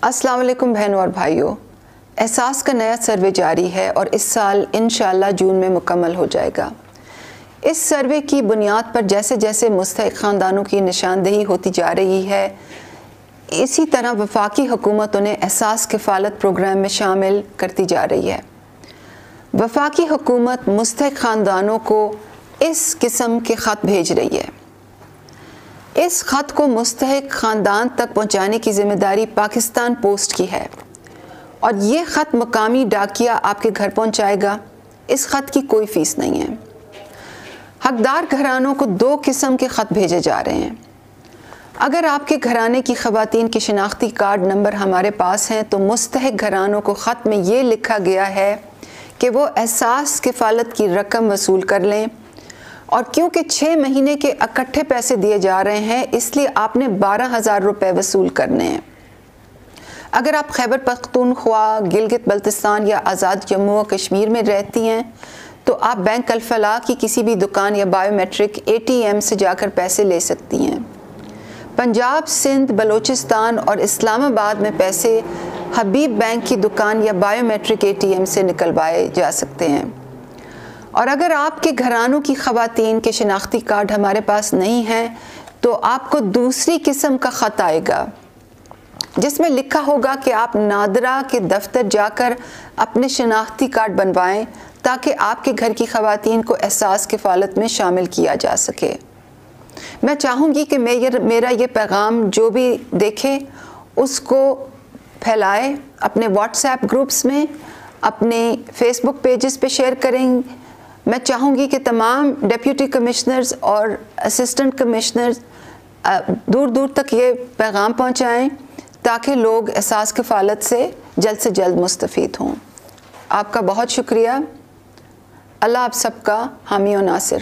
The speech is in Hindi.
अस्सलाम वालेकुम बहनों और भाइयों, एहसास का नया सर्वे जारी है और इस साल इंशाअल्लाह जून में मुकम्मल हो जाएगा। इस सर्वे की बुनियाद पर जैसे जैसे मुस्तहिक ख़ानदानों की निशानदेही होती जा रही है, इसी तरह वफाकी हुकूमत उन्हें एहसास किफ़ालत प्रोग्राम में शामिल करती जा रही है। वफाकी हुकूमत मुस्तहिक ख़ानदानों को इस किस्म के ख़त भेज रही है। इस ख़त को मुस्तहिक ख़ानदान तक पहुँचाने की ज़िम्मेदारी पाकिस्तान पोस्ट की है और ये ख़त मकामी डाकिया आपके घर पहुँचाएगा। इस ख़त की कोई फ़ीस नहीं है। हकदार घरानों को दो किस्म के ख़त भेजे जा रहे हैं। अगर आपके घराने की ख़वातीन के शनाख्ती कार्ड नंबर हमारे पास हैं तो मुस्तहिक घरानों को ख़त में ये लिखा गया है कि वो एहसास किफ़ालत की रकम वसूल कर लें, और क्योंकि 6 महीने के इकट्ठे पैसे दिए जा रहे हैं इसलिए आपने 12,000 रुपये वसूल करने हैं। अगर आप खैबर पख्तूनख्वा, गिलगित बल्तिस्तान या आज़ाद जम्मू और कश्मीर में रहती हैं तो आप बैंक अल-फलाह की किसी भी दुकान या बायोमेट्रिक ATM से जाकर पैसे ले सकती हैं। पंजाब, सिंध, बलोचिस्तान और इस्लामाबाद में पैसे हबीब बैंक की दुकान या बायोमेट्रिक ATM से निकलवाए जा सकते हैं। और अगर आपके घरानों की ख़वातीन के शनाख्ती कार्ड हमारे पास नहीं हैं तो आपको दूसरी किस्म का ख़त आएगा जिसमें लिखा होगा कि आप नादरा के दफ्तर जाकर अपने शनाख्ती कार्ड बनवाएं ताकि आपके घर की ख़वातीन को एहसास किफ़ालत में शामिल किया जा सके। मैं चाहूँगी कि मेरा ये पैगाम जो भी देखे उसको फैलाए, अपने व्हाट्सएप ग्रुप्स में, अपने फेसबुक पेजेस पे शेयर करें। मैं चाहूँगी कि तमाम डिप्टी कमिश्नर्स और असिस्टेंट कमिश्नर्स दूर दूर तक ये पैगाम पहुँचाएँ ताकि लोग एहसास किफ़ालत से जल्द मुस्तफ़ीद हों। आपका बहुत शुक्रिया। अल्लाह आप सबका हामी और नासिर हो।